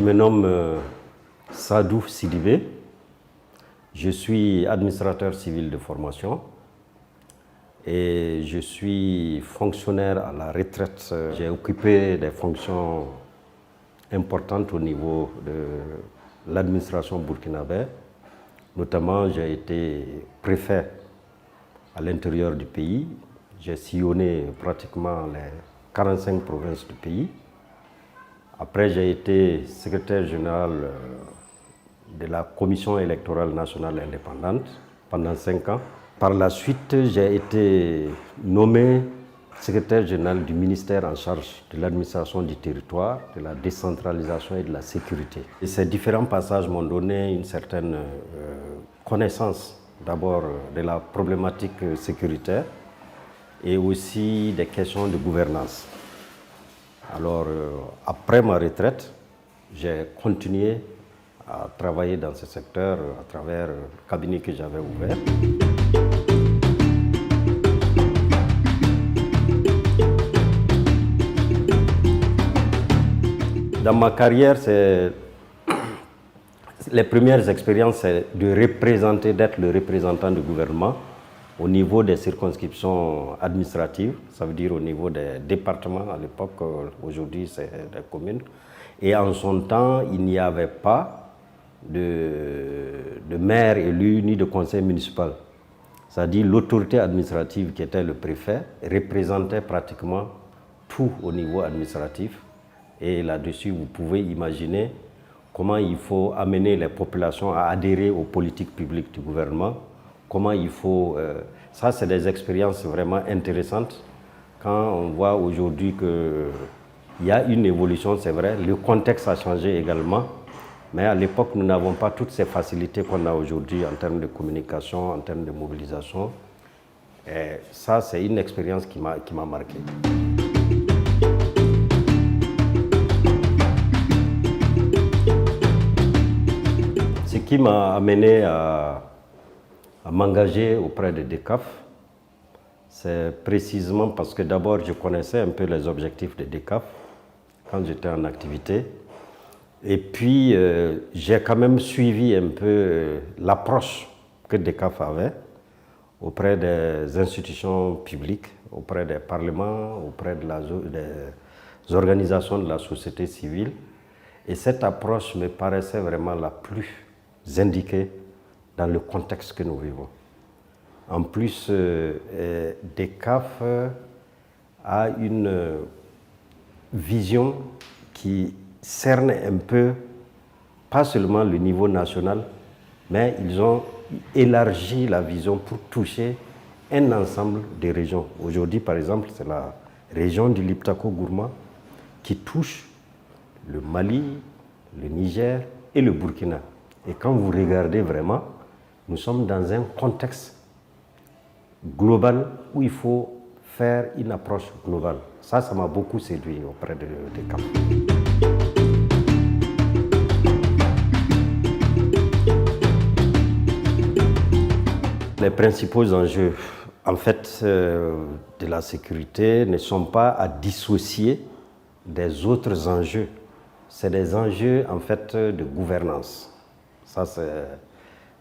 me nomme Sadou Sidibé. Je suis administrateur civil de formation et je suis fonctionnaire à la retraite. J'ai occupé des fonctions importantes au niveau de l'administration burkinabé. Notamment, j'ai été préfet à l'intérieur du pays. J'ai sillonné pratiquement les 45 provinces du pays. Après, j'ai été secrétaire général de la Commission électorale nationale indépendante pendant 5 ans. Par la suite, j'ai été nommé secrétaire général du ministère en charge de l'administration du territoire, de la décentralisation et de la sécurité. Et ces différents passages m'ont donné une certaine connaissance d'abord de la problématique sécuritaire et aussi des questions de gouvernance. Alors, après ma retraite, j'ai continué à travailler dans ce secteur à travers le cabinet que j'avais ouvert. Dans ma carrière, les premières expériences, c'est d'être le représentant du gouvernement au niveau des circonscriptions administratives, ça veut dire au niveau des départements à l'époque, aujourd'hui c'est des communes. Et en son temps, il n'y avait pas de maire élu ni de conseil municipal. C'est-à-dire l'autorité administrative qui était le préfet représentait pratiquement tout au niveau administratif. Et là-dessus, vous pouvez imaginer comment il faut amener les populations à adhérer aux politiques publiques du gouvernement. Comment il faut... ça, c'est des expériences vraiment intéressantes. Quand on voit aujourd'hui qu'il y a une évolution, c'est vrai, le contexte a changé également. Mais à l'époque, nous n'avons pas toutes ces facilités qu'on a aujourd'hui en termes de communication, en termes de mobilisation. Et ça, c'est une expérience qui m'a marqué. Ce qui m'a amené à m'engager auprès de DECAF, c'est précisément parce que d'abord je connaissais un peu les objectifs de DECAF quand j'étais en activité. Et puis j'ai quand même suivi un peu l'approche que DECAF avait auprès des institutions publiques, auprès des parlements, auprès des organisations de la société civile. Et cette approche me paraissait vraiment la plus indiquée dans le contexte que nous vivons. En plus, DECAF a une vision qui cerne un peu, pas seulement le niveau national, mais ils ont élargi la vision pour toucher un ensemble de régions. Aujourd'hui, par exemple, c'est la région du Liptako-Gourma qui touche le Mali, le Niger et le Burkina. Et quand vous regardez vraiment, nous sommes dans un contexte global où il faut faire une approche globale. Ça m'a beaucoup séduit auprès de DECAF. Les principaux enjeux, en fait, de la sécurité ne sont pas à dissocier des autres enjeux. C'est des enjeux, en fait, de gouvernance. Ça, c'est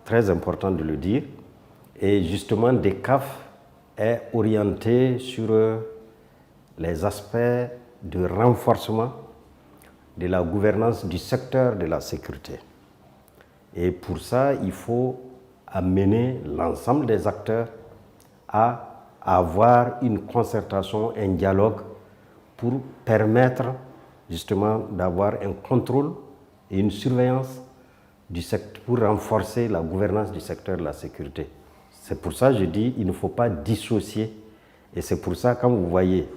très important de le dire. Et justement, DECAF est orienté sur les aspects de renforcement de la gouvernance du secteur de la sécurité. Et pour ça, il faut amener l'ensemble des acteurs à avoir une concertation, un dialogue pour permettre justement d'avoir un contrôle et une surveillance du secteur, pour renforcer la gouvernance du secteur de la sécurité. C'est pour ça que je dis qu'il ne faut pas dissocier. Et c'est pour ça, quand vous voyez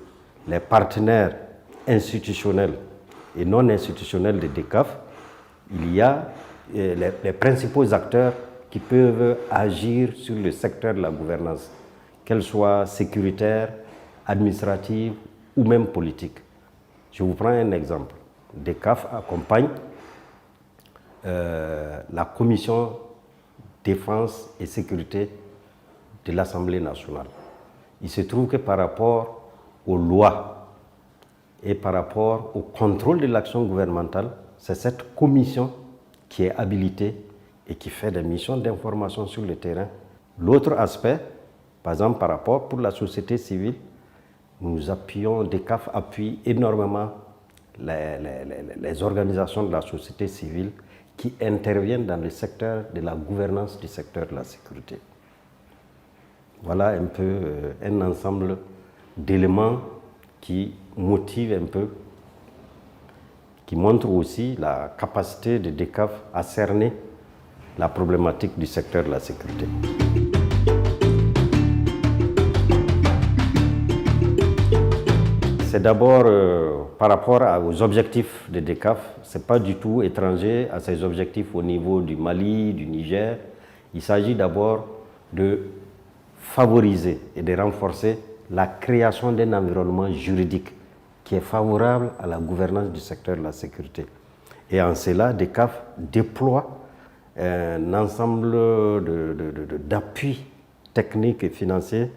les partenaires institutionnels et non institutionnels de DECAF, il y a les principaux acteurs qui peuvent agir sur le secteur de la gouvernance, qu'elle soit sécuritaire, administrative ou même politique. Je vous prends un exemple. DECAF accompagne la commission défense et sécurité de l'Assemblée nationale. Il se trouve que par rapport aux lois et par rapport au contrôle de l'action gouvernementale, c'est cette commission qui est habilitée et qui fait des missions d'information sur le terrain. L'autre aspect, par exemple par rapport pour la société civile, nous appuyons, DECAF appuie énormément les organisations de la société civile qui interviennent dans le secteur de la gouvernance du secteur de la sécurité. Voilà un peu un ensemble d'éléments qui motivent un peu, qui montrent aussi la capacité de DECAF à cerner la problématique du secteur de la sécurité. C'est d'abord par rapport aux objectifs de DECAF, ce n'est pas du tout étranger à ces objectifs au niveau du Mali, du Niger. Il s'agit d'abord de favoriser et de renforcer la création d'un environnement juridique qui est favorable à la gouvernance du secteur de la sécurité. Et en cela, DECAF déploie un ensemble d'appuis techniques et financiers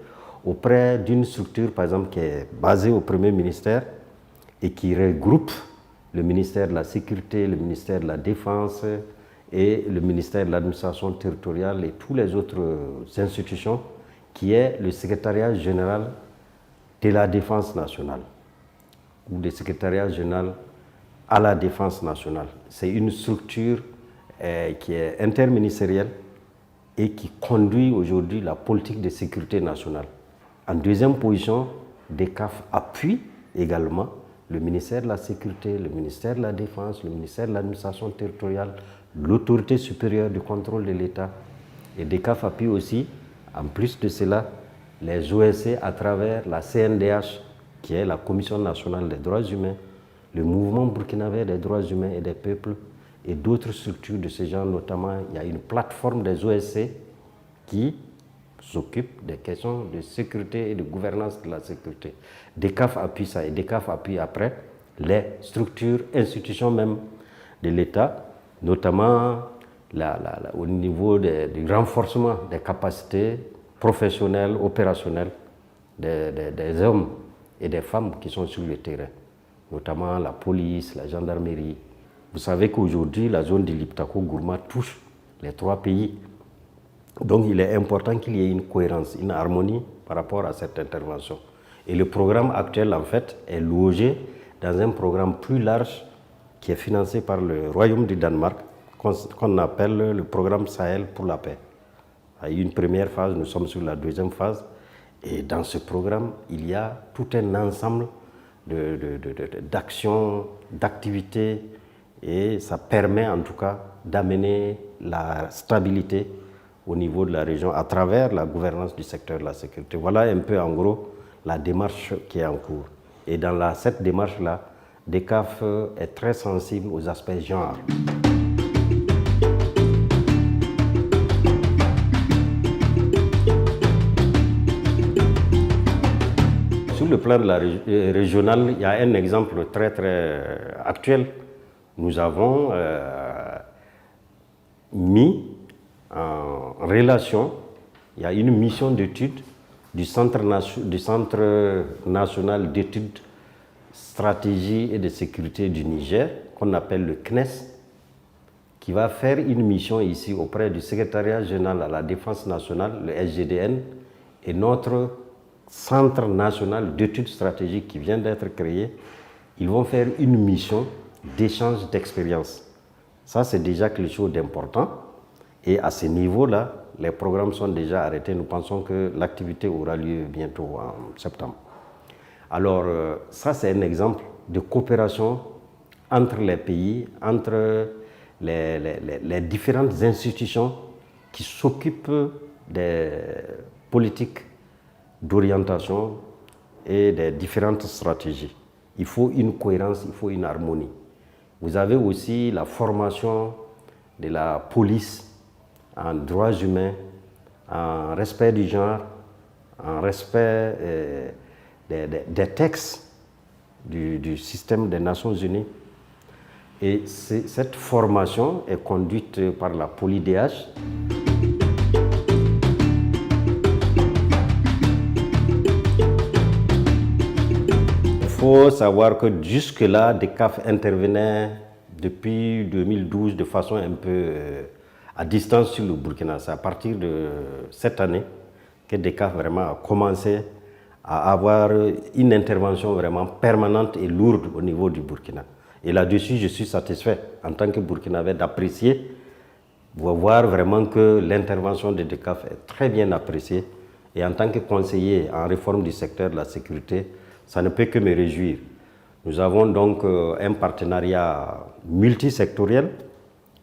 auprès d'une structure, par exemple, qui est basée au Premier ministère et qui regroupe le ministère de la Sécurité, le ministère de la Défense et le ministère de l'Administration territoriale et toutes les autres institutions, qui est le secrétariat général de la Défense nationale ou le secrétariat général à la Défense nationale. C'est une structure qui est interministérielle et qui conduit aujourd'hui la politique de sécurité nationale. En deuxième position, DECAF appuie également le ministère de la Sécurité, le ministère de la Défense, le ministère de l'Administration territoriale, l'autorité supérieure du contrôle de l'État. Et DECAF appuie aussi, en plus de cela, les OSC à travers la CNDH, qui est la Commission nationale des droits humains, le mouvement burkinabé des droits humains et des peuples, et d'autres structures de ce genre, notamment il y a une plateforme des OSC qui s'occupe des questions de sécurité et de gouvernance de la sécurité. DECAF appuie ça et DECAF appuie après les structures, institutions même de l'État, notamment au niveau du renforcement des capacités professionnelles, opérationnelles des hommes et des femmes qui sont sur le terrain, notamment la police, la gendarmerie. Vous savez qu'aujourd'hui, la zone de Liptako-Gourma touche les 3 pays. Donc, il est important qu'il y ait une cohérence, une harmonie par rapport à cette intervention. Et le programme actuel, en fait, est logé dans un programme plus large qui est financé par le Royaume du Danemark, qu'on appelle le programme Sahel pour la paix. Il y a eu une première phase, nous sommes sur la deuxième phase. Et dans ce programme, il y a tout un ensemble d'actions, d'activités, et ça permet en tout cas d'amener la stabilité au niveau de la région à travers la gouvernance du secteur de la sécurité. Voilà un peu en gros la démarche qui est en cours. Et dans cette démarche-là, DECAF est très sensible aux aspects genre. Sur le plan de la régional, il y a un exemple très actuel. Nous avons mis en relation, il y a une mission d'étude du Centre national d'études, stratégie et de sécurité du Niger, qu'on appelle le CNES, qui va faire une mission ici auprès du secrétariat général à la défense nationale, le SGDN, et notre Centre national d'études stratégiques qui vient d'être créé. Ils vont faire une mission d'échange d'expériences. Ça, c'est déjà quelque chose d'important. Et à ce niveau-là, les programmes sont déjà arrêtés. Nous pensons que l'activité aura lieu bientôt en septembre. Alors, ça, c'est un exemple de coopération entre les pays, entre les différentes institutions qui s'occupent des politiques d'orientation et des différentes stratégies. Il faut une cohérence, il faut une harmonie. Vous avez aussi la formation de la police en droits humains, en respect du genre, en respect des textes du système des Nations Unies. Et cette formation est conduite par la POLIDH. Il faut savoir que jusque-là, DECAF intervenait depuis 2012 de façon un peu à distance sur le Burkina. C'est à partir de cette année que DECAF vraiment a commencé à avoir une intervention vraiment permanente et lourde au niveau du Burkina. Et là-dessus, je suis satisfait en tant que Burkinabé d'apprécier, de voir vraiment que l'intervention de DECAF est très bien appréciée. Et en tant que conseiller en réforme du secteur de la sécurité, ça ne peut que me réjouir. Nous avons donc un partenariat multisectoriel.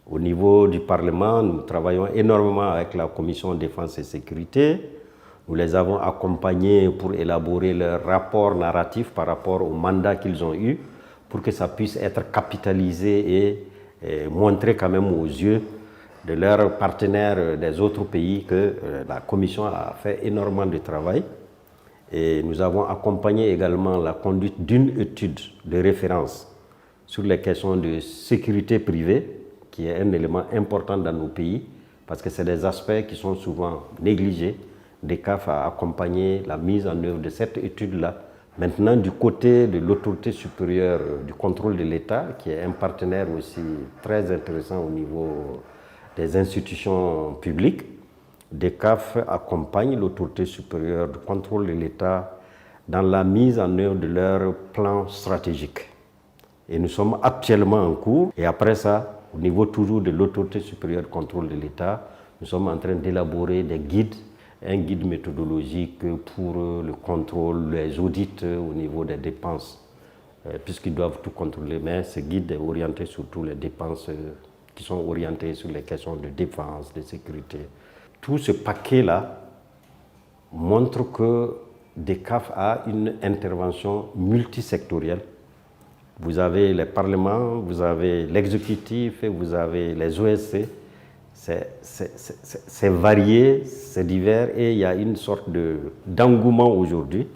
Au niveau du Parlement, nous travaillons énormément avec la Commission défense et sécurité. Nous les avons accompagnés pour élaborer leur rapport narratif par rapport au mandat qu'ils ont eu, pour que ça puisse être capitalisé et montré quand même aux yeux de leurs partenaires des autres pays que la Commission a fait énormément de travail. Et nous avons accompagné également la conduite d'une étude de référence sur les questions de sécurité privée, qui est un élément important dans nos pays, parce que c'est des aspects qui sont souvent négligés. DECAF a accompagné la mise en œuvre de cette étude-là. Maintenant, du côté de l'autorité supérieure du contrôle de l'État, qui est un partenaire aussi très intéressant au niveau des institutions publiques, DECAF accompagne l'autorité supérieure du contrôle de l'État dans la mise en œuvre de leur plan stratégique. Et nous sommes actuellement en cours. Et après ça, au niveau toujours de l'autorité supérieure du contrôle de l'État, nous sommes en train d'élaborer des guides, un guide méthodologique pour le contrôle, les audits au niveau des dépenses, puisqu'ils doivent tout contrôler. Mais ce guide est orienté surtout les dépenses qui sont orientées sur les questions de défense, de sécurité. Tout ce paquet-là montre que DECAF a une intervention multisectorielle. Vous avez les parlements, vous avez l'exécutif et vous avez les OSC. C'est varié, c'est divers et il y a une sorte d'engouement aujourd'hui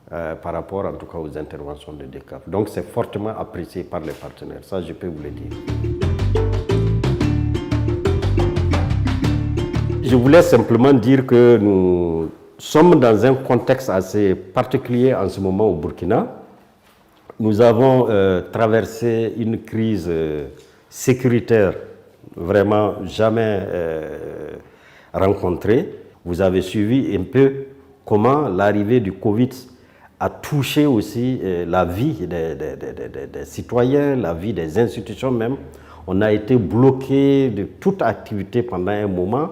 par rapport en tout cas aux interventions de DECAF. Donc c'est fortement apprécié par les partenaires, ça je peux vous le dire. Je voulais simplement dire que nous sommes dans un contexte assez particulier en ce moment au Burkina. Nous avons traversé une crise sécuritaire vraiment jamais rencontrée. Vous avez suivi un peu comment l'arrivée du Covid a touché aussi la vie des citoyens, la vie des institutions même. On a été bloqué de toute activité pendant un moment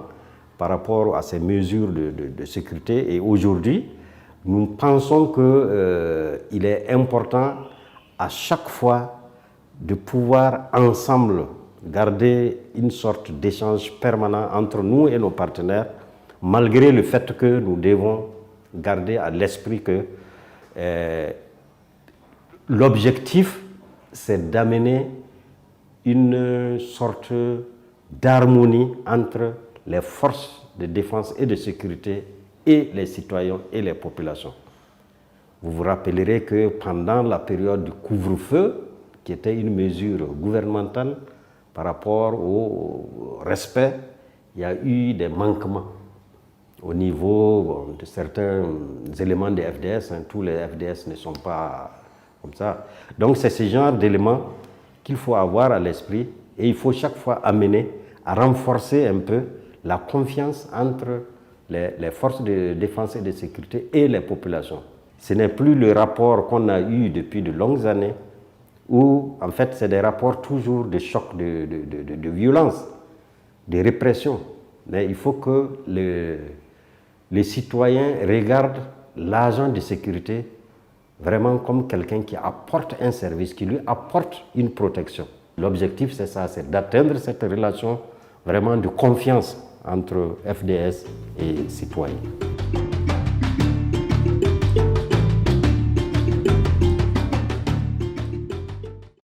par rapport à ces mesures de sécurité. Et aujourd'hui, nous pensons qu'il est important à chaque fois de pouvoir ensemble garder une sorte d'échange permanent entre nous et nos partenaires, malgré le fait que nous devons garder à l'esprit que l'objectif, c'est d'amener une sorte d'harmonie entre les forces de défense et de sécurité et les citoyens et les populations. Vous vous rappellerez que pendant la période du couvre-feu, qui était une mesure gouvernementale par rapport au respect, il y a eu des manquements au niveau de certains éléments des FDS. Tous les FDS ne sont pas comme ça. Donc c'est ce genre d'éléments qu'il faut avoir à l'esprit et il faut chaque fois amener à renforcer un peu la confiance entre les forces de défense et de sécurité et les populations. Ce n'est plus le rapport qu'on a eu depuis de longues années où, en fait, c'est des rapports toujours de choc, de violence, de répression. Mais il faut que les citoyens regardent l'agent de sécurité vraiment comme quelqu'un qui apporte un service, qui lui apporte une protection. L'objectif, c'est ça, c'est d'atteindre cette relation vraiment de confiance entre FDS et citoyens.